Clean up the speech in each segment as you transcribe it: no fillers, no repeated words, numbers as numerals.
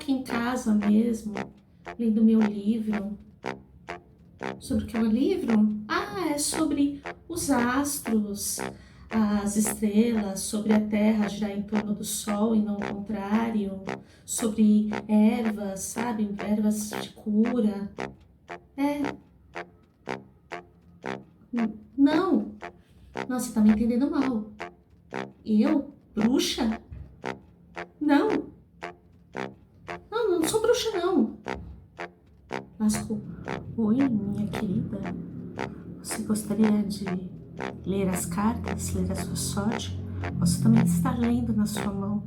aqui em casa mesmo, lendo meu livro. Sobre o que é o livro? Ah, é sobre os astros, as estrelas, sobre a Terra girar em torno do Sol e não o contrário, sobre ervas, sabe? Ervas de cura. É, não. Nossa, você tá me entendendo mal. Eu? Bruxa? Não. Não, não sou bruxa, não. Vasco, oi, minha querida. Você gostaria de ler as cartas, ler a sua sorte? Você também está lendo na sua mão.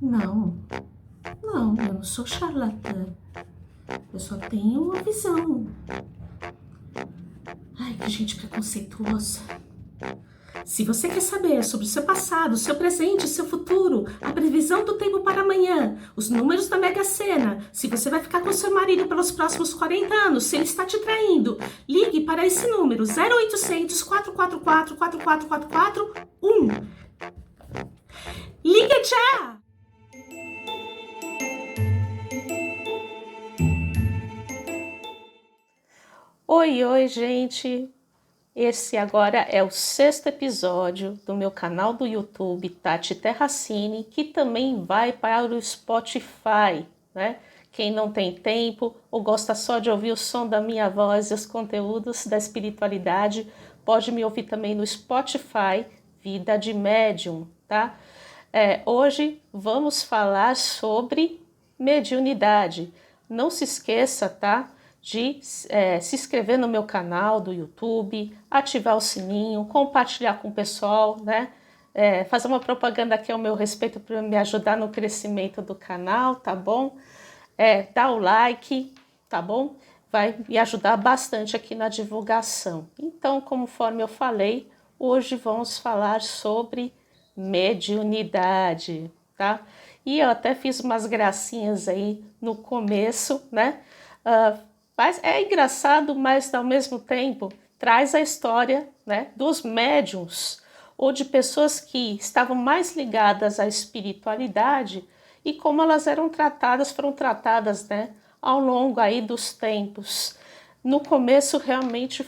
Não, não, eu não sou charlatã. Eu só tenho uma visão. Ai, que gente preconceituosa. Se você quer saber sobre o seu passado, o seu presente, o seu futuro, a previsão do tempo para amanhã, os números da Mega Sena, se você vai ficar com seu marido pelos próximos 40 anos, se ele está te traindo, ligue para esse número 0800 444 4444 1. Ligue já! Oi, gente! Esse agora é o 6º episódio do meu canal do YouTube Tati Terracini, que também vai para o Spotify, né? Quem não tem tempo ou gosta só de ouvir o som da minha voz e os conteúdos da espiritualidade, pode me ouvir também no Spotify, Vida de Médium, tá? Hoje vamos falar sobre mediunidade. Não se esqueça, tá? De se inscrever no meu canal do YouTube, ativar o sininho, compartilhar com o pessoal, né? Fazer uma propaganda aqui ao meu respeito para me ajudar no crescimento do canal, tá bom? Dá o like, tá bom? Vai me ajudar bastante aqui na divulgação. Então, conforme eu falei, hoje vamos falar sobre mediunidade, tá? E eu até fiz umas gracinhas aí no começo, né? Mas é engraçado, mas ao mesmo tempo traz a história, né, dos médiuns ou de pessoas que estavam mais ligadas à espiritualidade e como elas foram tratadas, né, ao longo aí dos tempos. No começo realmente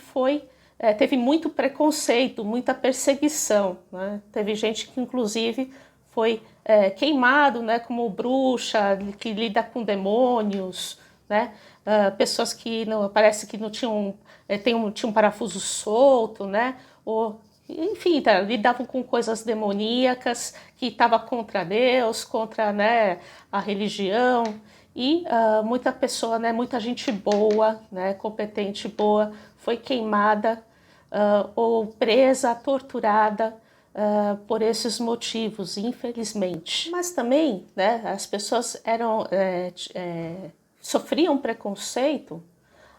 teve muito preconceito, muita perseguição, né? Teve gente que inclusive foi queimado, né, como bruxa, que lida com demônios, né? Pessoas que não, parece que não tinham, tinha um parafuso solto, né? Ou, enfim, lidavam com coisas demoníacas, que estava contra Deus, contra, né, a religião. E muita pessoa, né, muita gente boa, né, competente, boa, foi queimada ou presa, torturada por esses motivos, infelizmente. Mas também, né, as pessoas sofriam preconceito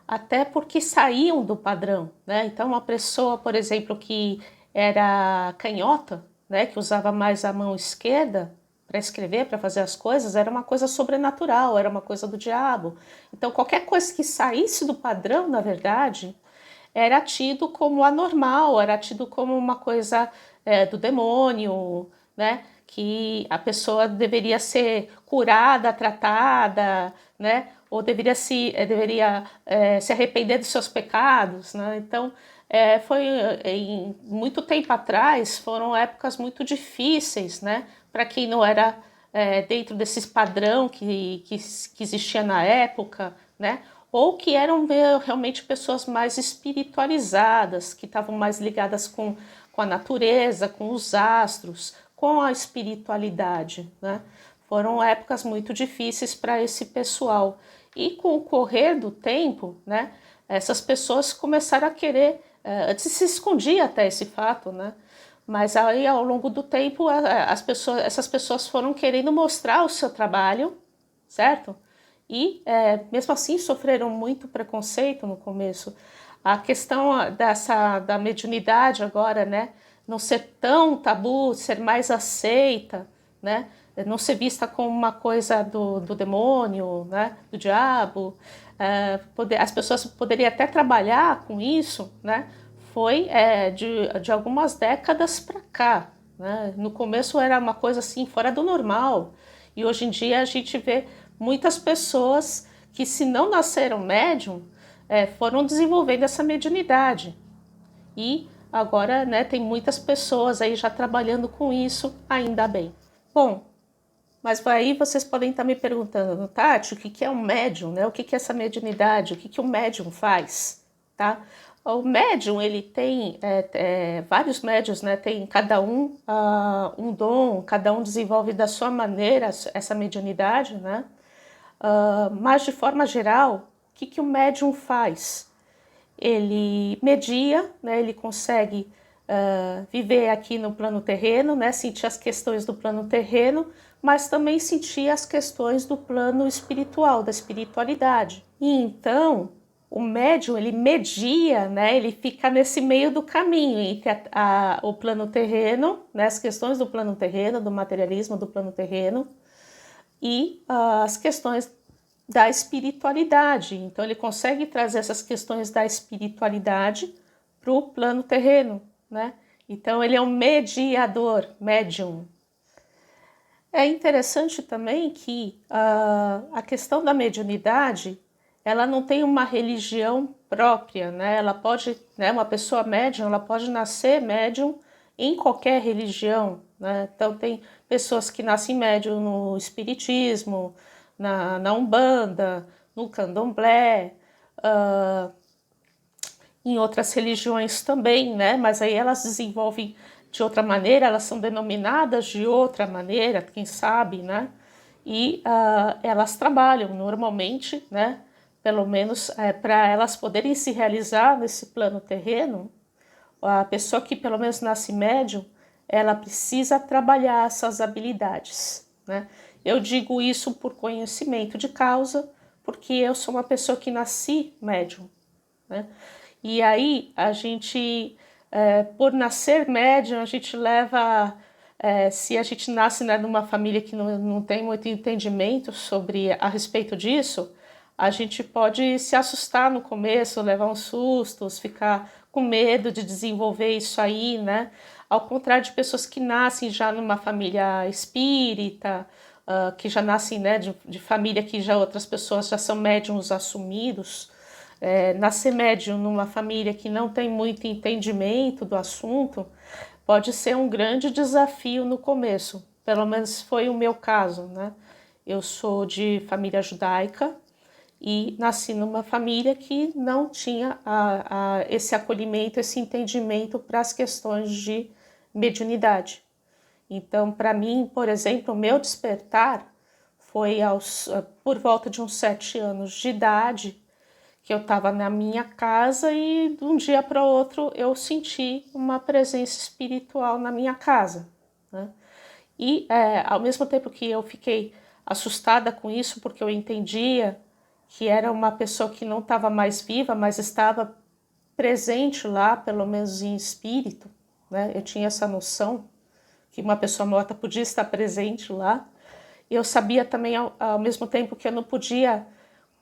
até porque saíam do padrão, né? Então, uma pessoa, por exemplo, que era canhota, né, que usava mais a mão esquerda para escrever, para fazer as coisas, era uma coisa sobrenatural, era uma coisa do diabo. Então, qualquer coisa que saísse do padrão, na verdade, era tido como anormal, era tido como uma coisa do demônio, né? Que a pessoa deveria ser curada, tratada, né? Ou deveria se arrepender dos seus pecados, né? Então, em muito tempo atrás, foram épocas muito difíceis, né? Para quem não era dentro desse padrão que existia na época, né? Ou que eram realmente pessoas mais espiritualizadas, que estavam mais ligadas com a natureza, com os astros, com a espiritualidade, né? Foram épocas muito difíceis para esse pessoal. E com o correr do tempo, né, essas pessoas começaram a querer, antes se escondia até esse fato, né? Mas aí ao longo do tempo essas pessoas foram querendo mostrar o seu trabalho, certo? E mesmo assim sofreram muito preconceito no começo. A questão da mediunidade agora, né, não ser tão tabu, ser mais aceita, né, não ser vista como uma coisa do demônio, né, do diabo, as pessoas poderiam até trabalhar com isso, né, foi de algumas décadas para cá, né. No começo era uma coisa assim fora do normal. E hoje em dia a gente vê muitas pessoas que, se não nasceram médium, foram desenvolvendo essa mediunidade. E agora, né, tem muitas pessoas aí já trabalhando com isso, ainda bem. Bom, mas aí vocês podem estar me perguntando, Tati, o que é um médium, né? O que é essa mediunidade? O que o médium faz, tá? O médium, ele tem vários médiums, né? Tem cada um um dom, cada um desenvolve da sua maneira essa mediunidade, né? Mas de forma geral, o que o médium faz? Ele media, né? Ele consegue viver aqui no plano terreno, né? Sentir as questões do plano terreno, mas também sentir as questões do plano espiritual, da espiritualidade. E então, o médium, ele media, né? Ele fica nesse meio do caminho entre o plano terreno, né? As questões do plano terreno, do materialismo do plano terreno, e as questões da espiritualidade. Então, ele consegue trazer essas questões da espiritualidade para o plano terreno, né? Então, ele é um mediador, médium. É interessante também que a questão da mediunidade, ela não tem uma religião própria, né? Ela pode, né, uma pessoa médium, ela pode nascer médium em qualquer religião, né? Então tem pessoas que nascem médium no espiritismo, na Umbanda, no Candomblé, em outras religiões também, né? Mas aí elas desenvolvem de outra maneira, elas são denominadas de outra maneira, quem sabe, né? E elas trabalham normalmente, né? Pelo menos para elas poderem se realizar nesse plano terreno, a pessoa que pelo menos nasce médium, ela precisa trabalhar essas habilidades, né? Eu digo isso por conhecimento de causa, porque eu sou uma pessoa que nasci médium, né? E aí a gente, por nascer médium, a gente leva, se a gente nasce, né, numa família que não tem muito entendimento a respeito disso, a gente pode se assustar no começo, levar uns sustos, ficar com medo de desenvolver isso aí, né? Ao contrário de pessoas que nascem já numa família espírita, que já nascem, né, de família que já outras pessoas já são médiums assumidos. Nascer médium numa família que não tem muito entendimento do assunto pode ser um grande desafio no começo, pelo menos foi o meu caso, né? Eu sou de família judaica e nasci numa família que não tinha esse acolhimento, esse entendimento para as questões de mediunidade. Então, para mim, por exemplo, o meu despertar foi por volta de uns 7 anos de idade, que eu estava na minha casa e de um dia para o outro eu senti uma presença espiritual na minha casa, né? E ao mesmo tempo que eu fiquei assustada com isso, porque eu entendia que era uma pessoa que não estava mais viva, mas estava presente lá, pelo menos em espírito, né? Eu tinha essa noção que uma pessoa morta podia estar presente lá. E eu sabia também, ao mesmo tempo, que eu não podia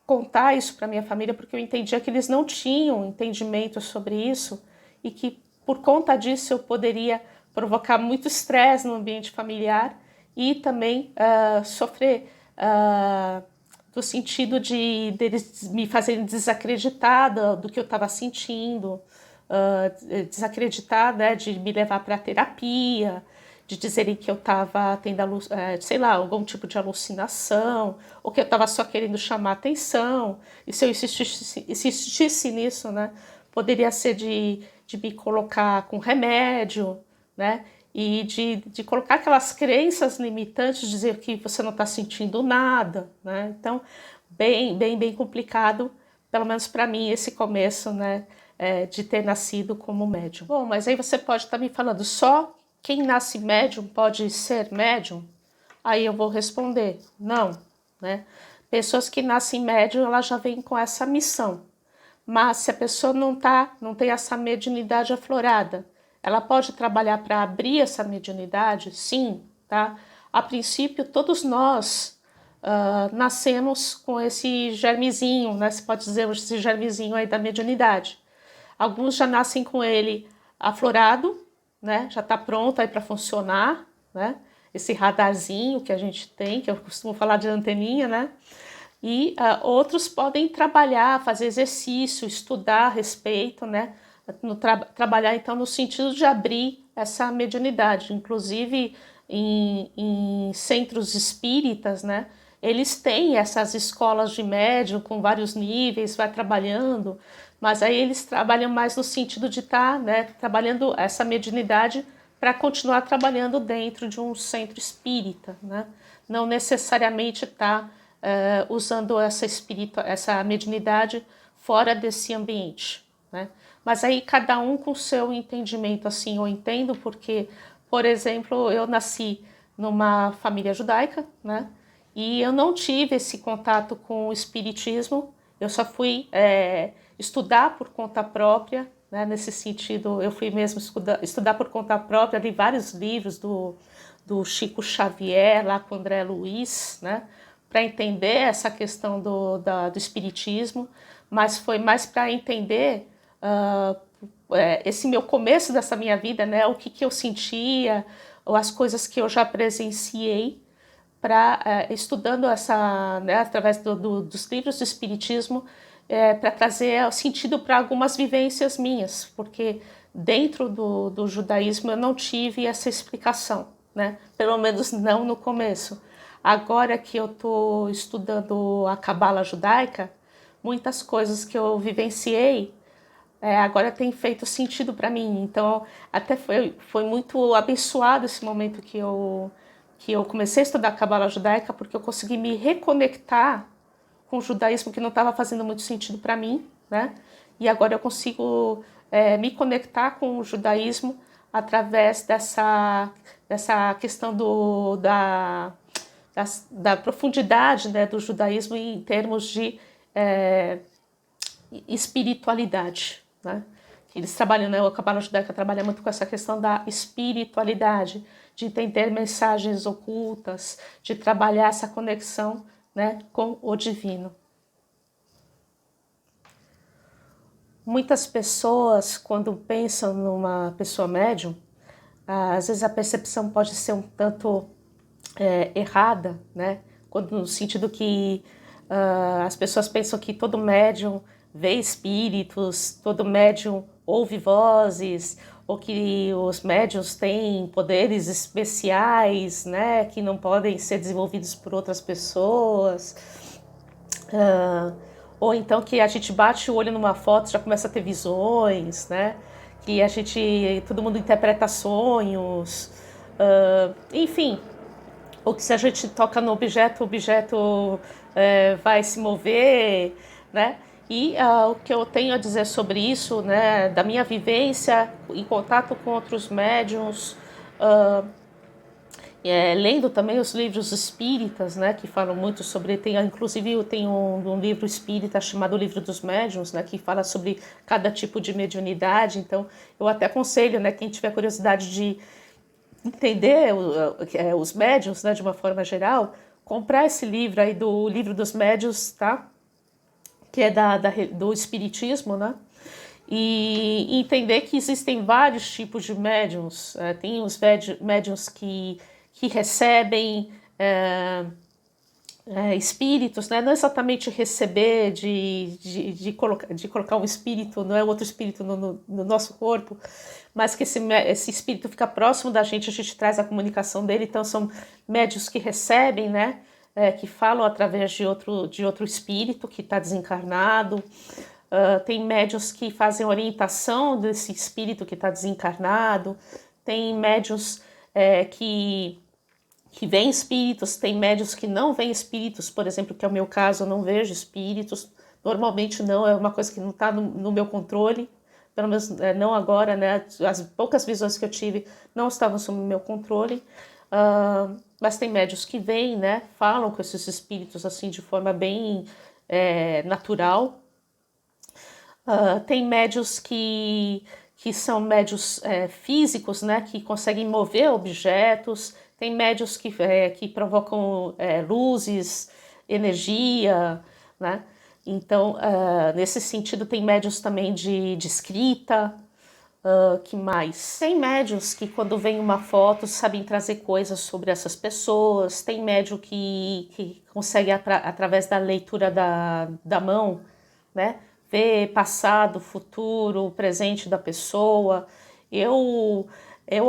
contar isso para minha família, porque eu entendia que eles não tinham entendimento sobre isso e que, por conta disso, eu poderia provocar muito estresse no ambiente familiar e também sofrer no sentido de deles me fazerem desacreditar do que eu estava sentindo, desacreditar, né, de me levar para terapia, de dizerem que eu estava tendo, sei lá, algum tipo de alucinação, ou que eu estava só querendo chamar atenção, e se eu insistisse nisso, né, poderia ser de me colocar com remédio, né, e de colocar aquelas crenças limitantes, dizer que você não está sentindo nada, né, então, bem complicado, pelo menos para mim, esse começo, né, de ter nascido como médium. Bom, mas aí você pode estar me falando, só quem nasce médium pode ser médium? Aí eu vou responder, não, né? Pessoas que nascem médium, elas já vêm com essa missão. Mas se a pessoa não tem essa mediunidade aflorada, ela pode trabalhar para abrir essa mediunidade? Sim, tá? A princípio, todos nós nascemos com esse germezinho, né? Se pode dizer esse germezinho aí da mediunidade. Alguns já nascem com ele aflorado, né? Já está pronto aí para funcionar, né? esse radarzinho que a gente tem, que eu costumo falar de anteninha, né? E outros podem trabalhar, fazer exercício, estudar a respeito, né? Trabalhar então no sentido de abrir essa mediunidade, inclusive em centros espíritas, né? Eles têm essas escolas de médium com vários níveis, vai trabalhando, mas aí eles trabalham mais no sentido de estar, né, trabalhando essa mediunidade para continuar trabalhando dentro de um centro espírita, né? Não necessariamente estar usando essa mediunidade fora desse ambiente, né? Mas aí cada um com o seu entendimento, assim, eu entendo porque, por exemplo, eu nasci numa família judaica, né? E eu não tive esse contato com o espiritismo, eu só fui estudar por conta própria, né? Nesse sentido, eu fui mesmo estudar por conta própria, li vários livros do Chico Xavier, lá com o André Luiz, né? Para entender essa questão do espiritismo, mas foi mais para entender esse meu começo dessa minha vida, né? O que eu sentia, ou as coisas que eu já presenciei, estudando essa, né, através dos livros do espiritismo, para trazer sentido para algumas vivências minhas, porque dentro do judaísmo eu não tive essa explicação, né? Pelo menos não no começo. Agora que eu estou estudando a Cabala judaica, muitas coisas que eu vivenciei agora tem feito sentido para mim. Então, até foi muito abençoado esse momento que eu comecei a estudar a Cabala judaica, porque eu consegui me reconectar com o judaísmo que não estava fazendo muito sentido para mim, né? E agora eu consigo me conectar com o judaísmo através dessa questão da profundidade, né, do judaísmo em termos de espiritualidade, né? Eles trabalham, né, a Cabala judaica trabalha muito com essa questão da espiritualidade, de entender mensagens ocultas, de trabalhar essa conexão, né, com o divino. Muitas pessoas, quando pensam numa pessoa médium, às vezes a percepção pode ser um tanto errada, né? No sentido que as pessoas pensam que todo médium vê espíritos, todo médium ouve vozes, ou que os médiuns têm poderes especiais, né, que não podem ser desenvolvidos por outras pessoas. Ou então que a gente bate o olho numa foto e já começa a ter visões, né? Que todo mundo interpreta sonhos, enfim, ou que se a gente toca no objeto, o objeto vai se mover, né? E o que eu tenho a dizer sobre isso, né, da minha vivência em contato com outros médiums, lendo também os livros espíritas, né, que falam muito sobre, inclusive tem um livro espírita chamado Livro dos Médiuns, né, que fala sobre cada tipo de mediunidade. Então eu até aconselho, né, quem tiver curiosidade de entender os médiuns, né, de uma forma geral, comprar esse livro aí do Livro dos Médiuns, tá? Que é do espiritismo, né? E entender que existem vários tipos de médiuns. Tem os médiuns que recebem espíritos, né? Não exatamente receber de colocar um espírito, não é outro espírito no nosso corpo, mas que esse espírito fica próximo da gente, a gente traz a comunicação dele. Então são médiuns que recebem, né? Que falam através de outro espírito que está desencarnado. Tem médiuns que fazem orientação desse espírito que está desencarnado. Tem médiuns que veem espíritos, tem médiuns que não veem espíritos, por exemplo, que é o meu caso, eu não vejo espíritos, normalmente não, é uma coisa que não está no meu controle, pelo menos não agora, né? As poucas visões que eu tive não estavam sob o meu controle, mas tem médiuns que veem, né? Falam com esses espíritos assim de forma bem natural. Tem médiuns que são médiuns físicos, né? Que conseguem mover objetos. Tem médiuns que provocam luzes, energia, né? Então, nesse sentido, tem médiuns também de escrita. Que mais? Tem médiuns que quando vem uma foto sabem trazer coisas sobre essas pessoas, tem médium que consegue através da leitura da mão, né, ver passado, futuro, presente da pessoa. Eu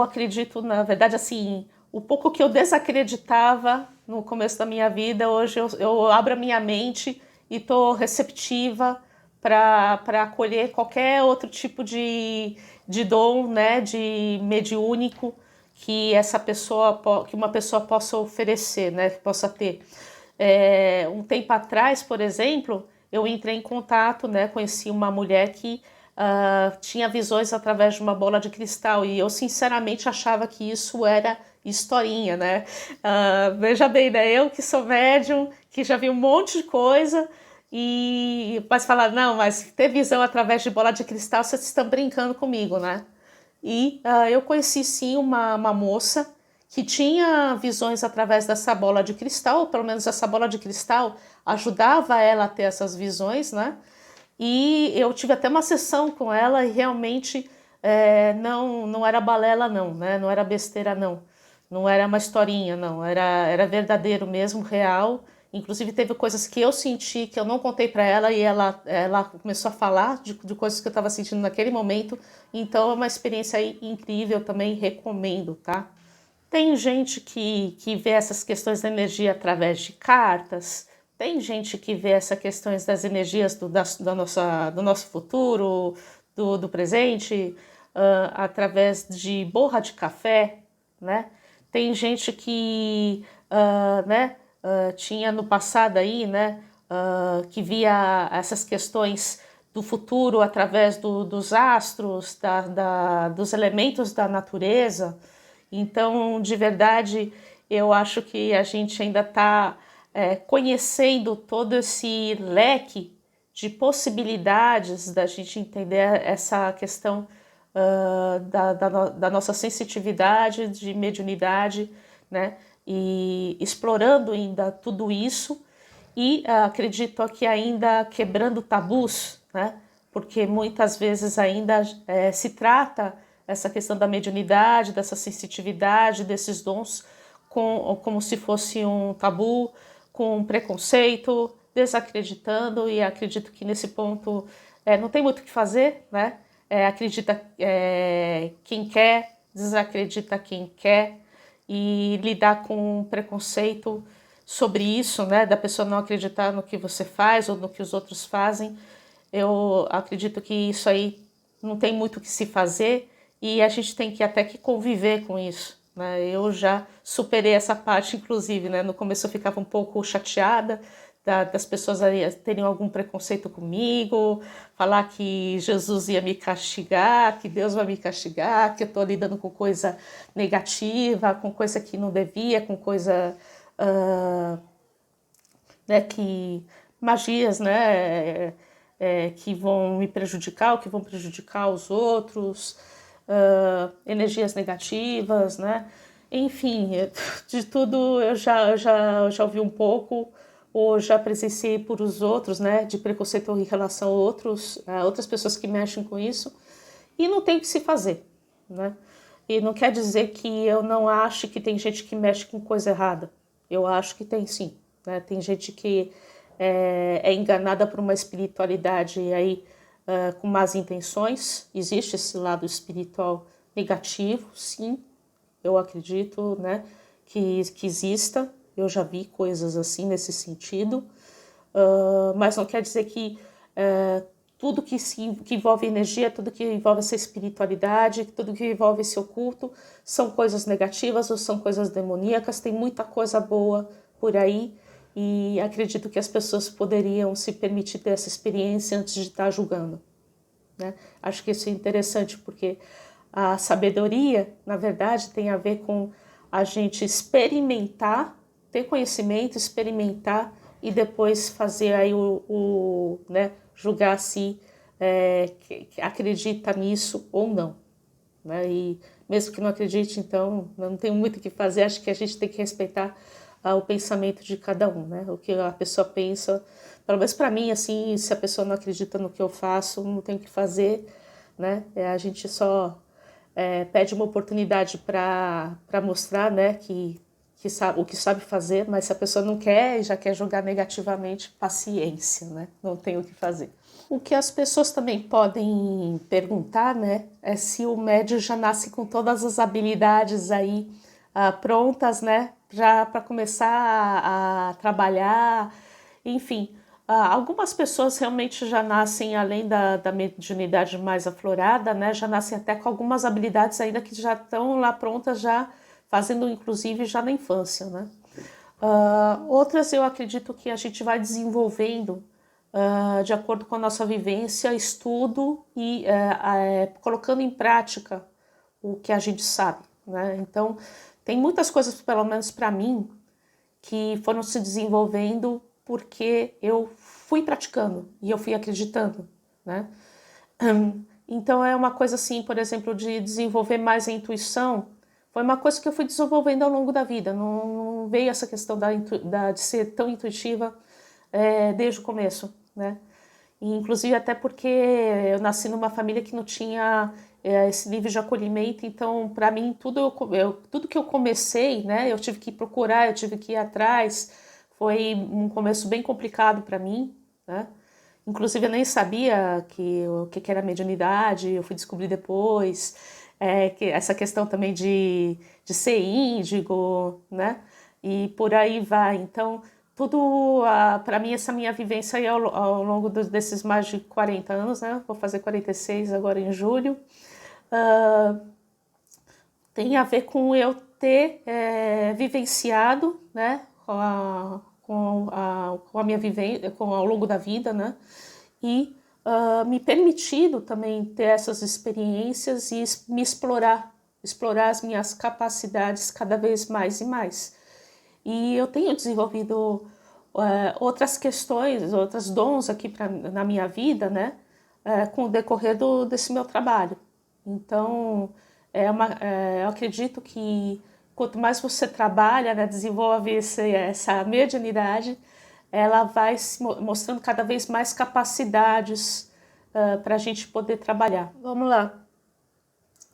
acredito, na verdade, assim, o pouco que eu desacreditava no começo da minha vida, hoje eu abro a minha mente e estou receptiva para acolher qualquer outro tipo de dom, né, de mediúnico que que uma pessoa possa oferecer, né, que possa ter. Um tempo atrás, por exemplo, eu entrei em contato, né, conheci uma mulher que tinha visões através de uma bola de cristal e eu sinceramente achava que isso era historinha, né? Veja bem, né? Eu que sou médium, que já vi um monte de coisa mas falar, não, mas ter visão através de bola de cristal, vocês estão brincando comigo, né? Eu conheci sim uma moça que tinha visões através dessa bola de cristal, ou pelo menos essa bola de cristal ajudava ela a ter essas visões, né? E eu tive até uma sessão com ela e realmente não era balela não, né? Não era besteira não, não era uma historinha não, era verdadeiro mesmo, real. Inclusive teve coisas que eu senti que eu não contei para ela e ela começou a falar de coisas que eu estava sentindo naquele momento. Então é uma experiência aí incrível, também recomendo, tá? Tem gente que vê essas questões da energia através de cartas, tem gente que vê essas questões das energias do nosso futuro, do presente, através de borra de café, né? Tem gente que né, tinha no passado aí, né, que via essas questões do futuro através dos astros, dos elementos da natureza. Então, de verdade, eu acho que a gente ainda está conhecendo todo esse leque de possibilidades da gente entender essa questão da nossa sensitividade, de mediunidade, né? E explorando ainda tudo isso e acredito que ainda quebrando tabus, né? Porque muitas vezes ainda se trata essa questão da mediunidade, dessa sensitividade, desses dons, como se fosse um tabu, com preconceito, desacreditando, e acredito que nesse ponto não tem muito o que fazer, né? Acredita quem quer, desacredita quem quer, e lidar com preconceito sobre isso, né? Da pessoa não acreditar no que você faz ou no que os outros fazem. Eu acredito que isso aí não tem muito o que se fazer e a gente tem que até que conviver com isso, né? Eu já superei essa parte, inclusive, né? No começo eu ficava um pouco chateada das pessoas terem algum preconceito comigo, falar que Jesus ia me castigar, que Deus vai me castigar, que eu estou lidando com coisa negativa, com coisa que não devia, com coisa né, que magias, né, que vão me prejudicar, ou que vão prejudicar os outros, energias negativas, né? Enfim, de tudo eu já ouvi um pouco, ou já presenciei por os outros, né, de preconceito em relação a outras pessoas que mexem com isso, e não tem o que se fazer, né? E não quer dizer que eu não acho que tem gente que mexe com coisa errada. Eu acho que tem sim, né? Tem gente que é enganada por uma espiritualidade aí com más intenções. Existe esse lado espiritual negativo, sim, eu acredito, né, que exista. Eu já vi coisas assim nesse sentido, mas não quer dizer que tudo que envolve energia, tudo que envolve essa espiritualidade, tudo que envolve esse oculto são coisas negativas ou são coisas demoníacas. Tem muita coisa boa por aí e acredito que as pessoas poderiam se permitir ter essa experiência antes de estar julgando, né? Acho que isso é interessante porque a sabedoria, na verdade, tem a ver com a gente experimentar, ter conhecimento, experimentar e depois fazer aí né, julgar se que acredita nisso ou não, né? E mesmo que não acredite, então não tem muito o que fazer. Acho que a gente tem que respeitar o pensamento de cada um, né? O que a pessoa pensa, pelo menos para mim, assim, se a pessoa não acredita no que eu faço, não tem o que fazer. né? A gente só pede uma oportunidade para mostrar, né, que sabe, o que sabe fazer, mas se a pessoa não quer e já quer julgar negativamente, paciência, né? Não tem o que fazer. O que as pessoas também podem perguntar, né, é se o médium já nasce com todas as habilidades aí prontas, né, já para começar a trabalhar, enfim. Algumas pessoas realmente já nascem, além da mediunidade mais aflorada, né, já nascem até com algumas habilidades ainda que já estão lá prontas, já fazendo inclusive já na infância, né. Outras eu acredito que a gente vai desenvolvendo de acordo com a nossa vivência, estudo e colocando em prática o que a gente sabe, né? Então, tem muitas coisas, pelo menos para mim, que foram se desenvolvendo porque eu fui praticando e eu fui acreditando, né? Então, é uma coisa assim, por exemplo, de desenvolver mais a intuição, foi uma coisa que eu fui desenvolvendo ao longo da vida, não veio essa questão de ser tão intuitiva desde o começo, né? E, inclusive até porque eu nasci numa família que não tinha esse nível de acolhimento, então para mim tudo que eu comecei, né, eu tive que procurar, eu tive que ir atrás, foi um começo bem complicado para mim, né? Inclusive eu nem sabia o que era mediunidade, eu fui descobrir depois, que essa questão também de ser índigo, né? E por aí vai. Então, tudo, para mim, essa minha vivência aí ao longo desses mais de 40 anos, né? Vou fazer 46 agora em julho, uh, tem a ver com eu ter vivenciado, né? Com a minha vivência, ao longo da vida, né? E me permitido também ter essas experiências e me explorar as minhas capacidades cada vez mais e mais. E eu tenho desenvolvido outras questões, outros dons aqui na minha vida, né, com o decorrer desse meu trabalho. Então, eu acredito que quanto mais você trabalha, né, desenvolve essa mediunidade, ela vai se mostrando cada vez mais capacidades para a gente poder trabalhar. Vamos lá.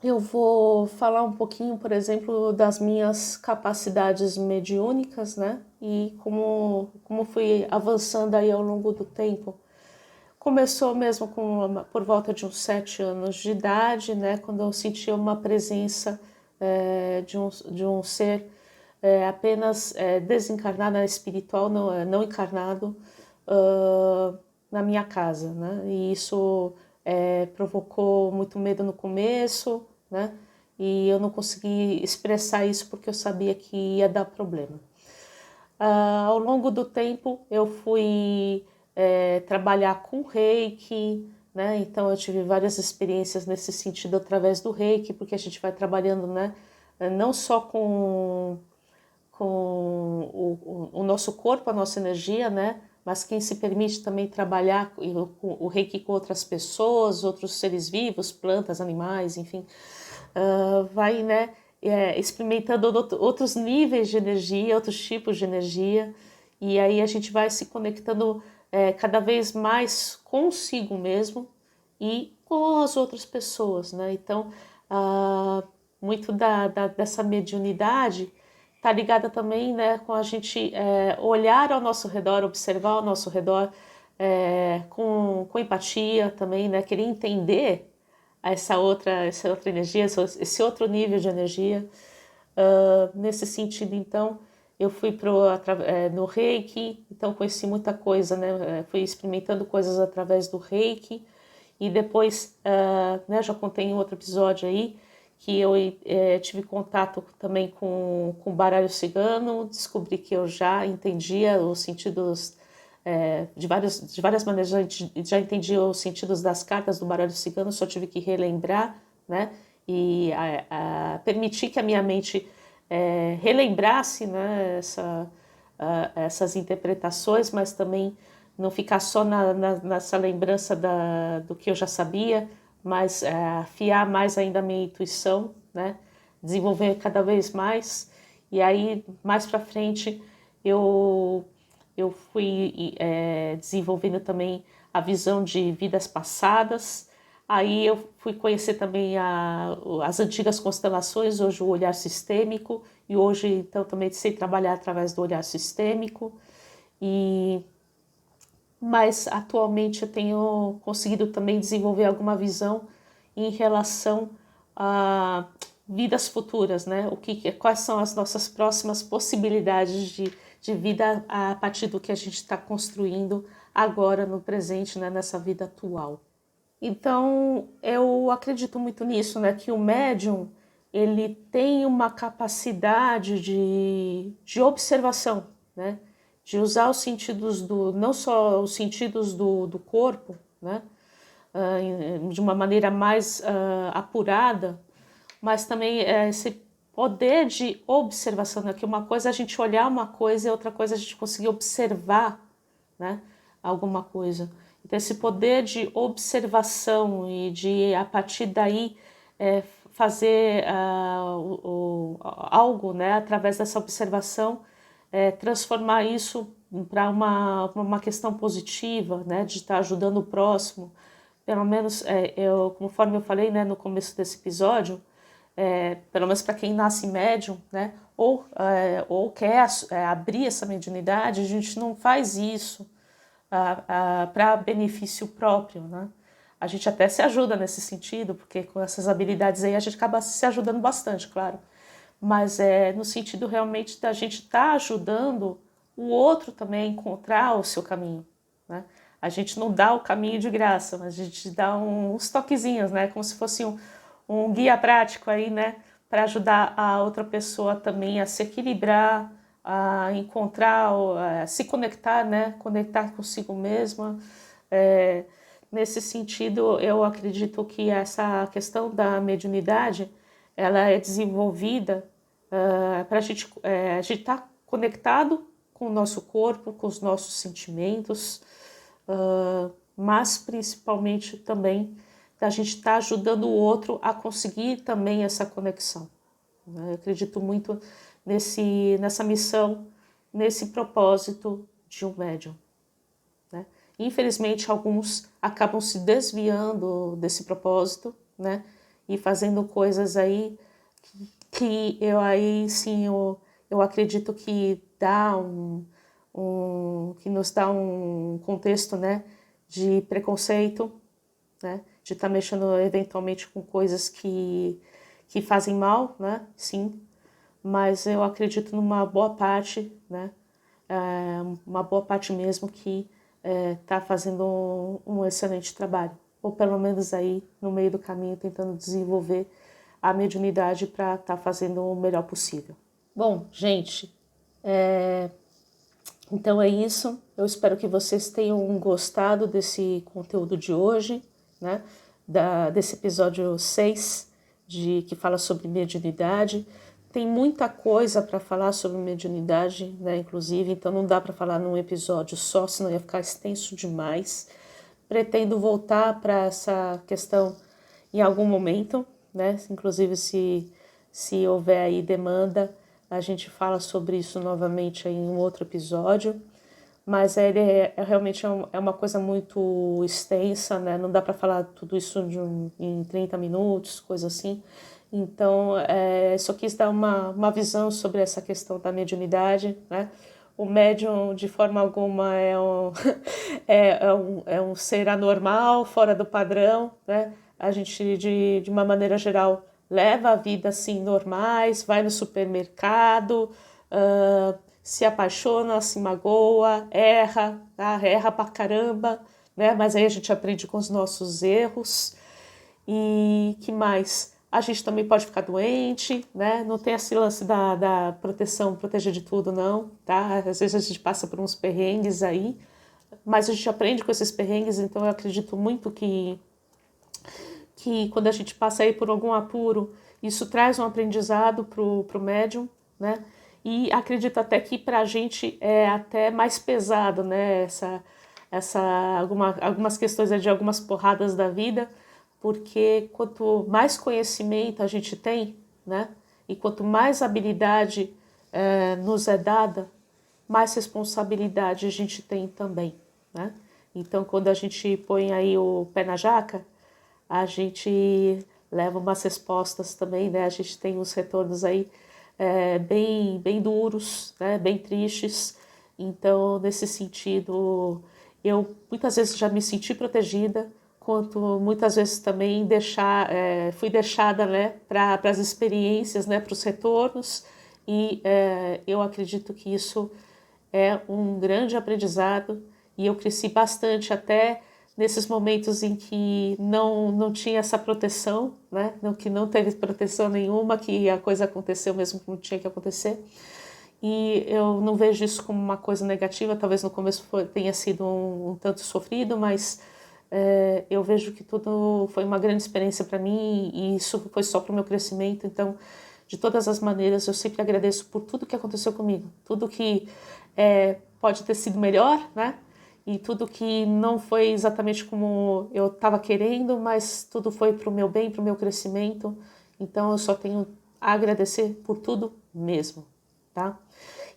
Eu vou falar um pouquinho, por exemplo, das minhas capacidades mediúnicas, né? E como fui avançando aí ao longo do tempo. Começou mesmo por volta de uns 7 anos de idade, né? Quando eu senti uma presença de um ser apenas desencarnado, espiritual, não encarnado, na minha casa, né? E isso provocou muito medo no começo, né? E eu não consegui expressar isso porque eu sabia que ia dar problema. Ao longo do tempo eu fui trabalhar com Reiki, né? Então eu tive várias experiências nesse sentido através do Reiki, porque a gente vai trabalhando, né? Não só com o nosso corpo, a nossa energia, né? Mas quem se permite também trabalhar o Reiki com outras pessoas, outros seres vivos, plantas, animais, enfim, vai, né, experimentando outros níveis de energia, outros tipos de energia, e aí a gente vai se conectando cada vez mais consigo mesmo e com as outras pessoas, né? Então, muito dessa mediunidade está ligada também, né, com a gente olhar ao nosso redor, observar ao nosso redor com empatia também, né, querer entender essa outra energia, esse outro nível de energia. Nesse sentido, então, eu fui no Reiki, então conheci muita coisa, né, fui experimentando coisas através do Reiki, e depois, né, já contei em outro episódio aí, que eu tive contato também com baralho cigano, descobri que eu já entendia os sentidos, de várias maneiras, já entendi os sentidos das cartas do baralho cigano, só tive que relembrar, né, e permitir que a minha mente relembrasse, né, essas interpretações, mas também não ficar só nessa lembrança do que eu já sabia, mas afiar mais ainda a minha intuição, né? Desenvolver cada vez mais. E aí, mais para frente, eu fui desenvolvendo também a visão de vidas passadas, Aí eu fui conhecer também as antigas constelações, hoje o olhar sistêmico, e hoje então também sei trabalhar através do olhar sistêmico. Mas atualmente eu tenho conseguido também desenvolver alguma visão em relação a vidas futuras, né? Quais são as nossas próximas possibilidades de vida a partir do que a gente está construindo agora no presente, né? Nessa vida atual. Então, eu acredito muito nisso, né? Que o médium, ele tem uma capacidade de observação, né? De usar os sentidos não só os sentidos do corpo, né? De uma maneira mais apurada, mas também esse poder de observação, né? Que uma coisa é a gente olhar uma coisa e outra coisa é a gente conseguir observar, né? Alguma coisa. Então, esse poder de observação e de, a partir daí, fazer algo, né, através dessa observação, transformar isso para uma questão positiva, né, de estar ajudando o próximo. Pelo menos, conforme eu falei, né, no começo desse episódio, pelo menos para quem nasce médium, né, ou quer abrir essa mediunidade, a gente não faz isso para benefício próprio, né? A gente até se ajuda nesse sentido, porque com essas habilidades aí a gente acaba se ajudando bastante, claro. Mas é no sentido realmente da gente estar ajudando o outro também a encontrar o seu caminho, né? A gente não dá o caminho de graça, mas a gente dá uns toquezinhos, né? Como se fosse um guia prático aí, né? Para ajudar a outra pessoa também a se equilibrar, a encontrar, a se conectar, né? Conectar consigo mesma. Nesse sentido, eu acredito que essa questão da mediunidade, ela é desenvolvida para a gente estar conectado com o nosso corpo, com os nossos sentimentos, mas principalmente também da gente estar ajudando o outro a conseguir também essa conexão. Eu acredito muito nessa missão, nesse propósito de um médium, né? Infelizmente, alguns acabam se desviando desse propósito, né? E fazendo coisas aí que eu aí sim eu acredito que dá que nos dá um contexto, né, de preconceito, né, de estar mexendo eventualmente com coisas que fazem mal, né, sim, mas eu acredito numa boa parte, né, uma boa parte mesmo que está fazendo um excelente trabalho, ou pelo menos aí no meio do caminho tentando desenvolver a mediunidade para estar fazendo o melhor possível. Bom, gente, então é isso. Eu espero que vocês tenham gostado desse conteúdo de hoje, né? Desse episódio 6, que fala sobre mediunidade. Tem muita coisa para falar sobre mediunidade, né? Inclusive, então não dá para falar num episódio só, senão ia ficar extenso demais. Pretendo voltar para essa questão em algum momento, né? Inclusive, se houver aí demanda, a gente fala sobre isso novamente em um outro episódio, mas ele realmente é uma coisa muito extensa, né? Não dá para falar tudo isso em 30 minutos, coisa assim. Então, só quis dar uma visão sobre essa questão da mediunidade, né? O médium, de forma alguma, é um ser anormal, fora do padrão, né? A gente, de uma maneira geral, leva a vida assim normais, vai no supermercado, se apaixona, se magoa, erra, tá? Erra pra caramba, né? Mas aí a gente aprende com os nossos erros. E que mais? A gente também pode ficar doente, né? Não tem esse lance da proteção, proteger de tudo, não, tá? Às vezes a gente passa por uns perrengues aí, mas a gente aprende com esses perrengues, então eu acredito muito que quando a gente passa aí por algum apuro, isso traz um aprendizado pro médium, né? E acredito até que para a gente é até mais pesado, né? Algumas questões de algumas porradas da vida, porque quanto mais conhecimento a gente tem, né? E quanto mais habilidade nos é dada, mais responsabilidade a gente tem também, né? Então, quando a gente põe aí o pé na jaca, a gente leva umas respostas também, né? A gente tem uns retornos aí bem duros, né? Bem tristes. Então, nesse sentido, eu muitas vezes já me senti protegida, quanto muitas vezes também fui deixada, né, para as experiências, né, para os retornos, e eu acredito que isso é um grande aprendizado, e eu cresci bastante até nesses momentos em que não tinha essa proteção, né, que não teve proteção nenhuma, que a coisa aconteceu mesmo que não tinha que acontecer. E eu não vejo isso como uma coisa negativa, talvez no começo tenha sido um tanto sofrido, mas eu vejo que tudo foi uma grande experiência para mim e isso foi só para o meu crescimento. Então, de todas as maneiras, eu sempre agradeço por tudo que aconteceu comigo, tudo que pode ter sido melhor, né? E tudo que não foi exatamente como eu estava querendo, mas tudo foi para o meu bem, para o meu crescimento. Então, eu só tenho a agradecer por tudo mesmo, tá?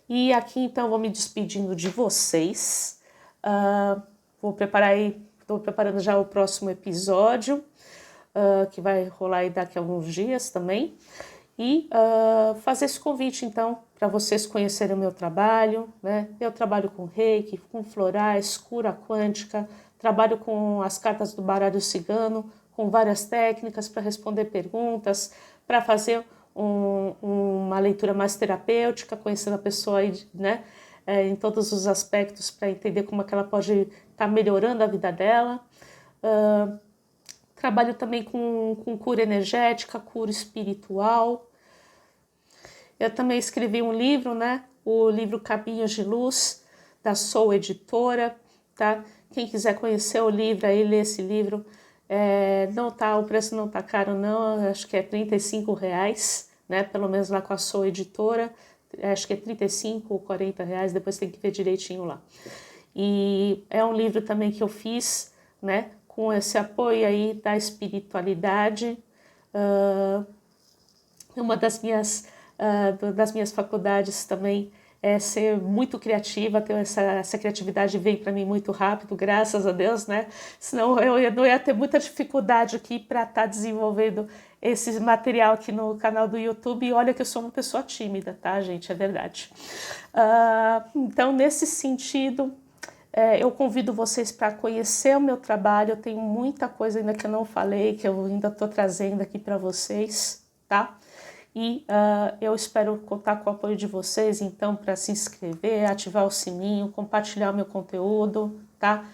E aqui então vou me despedindo de vocês. Estou preparando já o próximo episódio, que vai rolar aí daqui a alguns dias também. E fazer esse convite então para vocês conhecerem o meu trabalho, né? Eu trabalho com reiki, com florais, cura quântica, trabalho com as cartas do baralho cigano, com várias técnicas para responder perguntas, para fazer uma leitura mais terapêutica, conhecendo a pessoa aí, né, em todos os aspectos, para entender como é que ela pode estar melhorando a vida dela. Trabalho também com cura energética, cura espiritual. Eu também escrevi um livro, né, o livro Caminhos de Luz, da Soul Editora, tá? Quem quiser conhecer o livro, aí ler esse livro, o preço não tá caro não, acho que é R$35, né, pelo menos lá com a Soul Editora, acho que é 35 ou 40 reais, depois tem que ver direitinho lá. E é um livro também que eu fiz, né, com esse apoio aí da espiritualidade. Uma das minhas faculdades também é ser muito criativa, ter essa criatividade vem para mim muito rápido, graças a Deus, né? Senão eu não ia ter muita dificuldade aqui para estar desenvolvendo esse material aqui no canal do YouTube. E olha que eu sou uma pessoa tímida, tá, gente? É verdade. Então, nesse sentido, eu convido vocês para conhecer o meu trabalho. Eu tenho muita coisa ainda que eu não falei, que eu ainda estou trazendo aqui para vocês, tá? E eu espero contar com o apoio de vocês, então, para se inscrever, ativar o sininho, compartilhar o meu conteúdo, tá?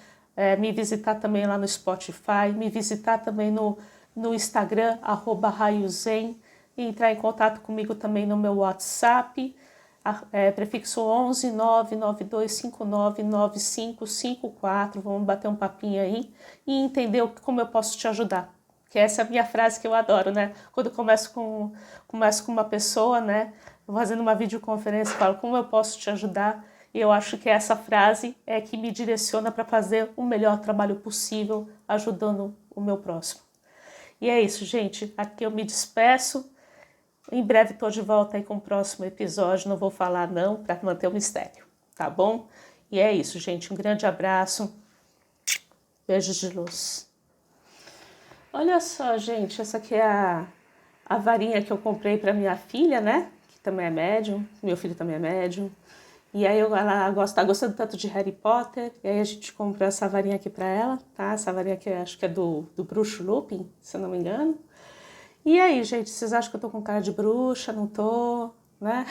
Me visitar também lá no Spotify, me visitar também no Instagram, @raiozen, e entrar em contato comigo também no meu WhatsApp, prefixo 11 99259 9554. Vamos bater um papinho aí e entender como eu posso te ajudar. Que essa é a minha frase que eu adoro, né? Quando eu começo com uma pessoa, né, fazendo uma videoconferência, falo como eu posso te ajudar, e eu acho que essa frase é que me direciona para fazer o melhor trabalho possível, ajudando o meu próximo. E é isso, gente. Aqui eu me despeço. Em breve estou de volta aí com o próximo episódio. Não vou falar não, para manter o mistério, tá bom? E é isso, gente. Um grande abraço. Beijos de luz. Olha só, gente, essa aqui é a varinha que eu comprei para minha filha, né? Que também é médium, meu filho também é médium. E aí ela tá gostando tanto de Harry Potter, e aí a gente comprou essa varinha aqui para ela, tá? Essa varinha aqui acho que é do bruxo Lupin, se eu não me engano. E aí, gente, vocês acham que eu tô com cara de bruxa? Não tô, né?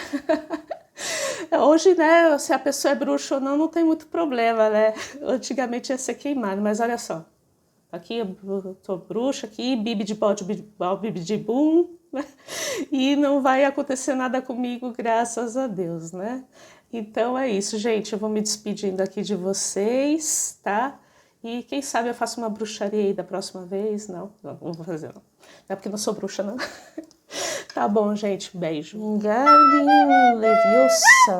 Hoje, né, se a pessoa é bruxa ou não tem muito problema, né? Antigamente ia ser queimado, mas olha só. Aqui eu tô bruxa, aqui, bibi de bode, bibi de bum, né? E não vai acontecer nada comigo, graças a Deus, né? Então é isso, gente. Eu vou me despedindo aqui de vocês, tá? E quem sabe eu faço uma bruxaria aí da próxima vez. Não vou fazer não. Não é porque eu não sou bruxa, não. Tá bom, gente. Beijo. Wingardium Leviosa.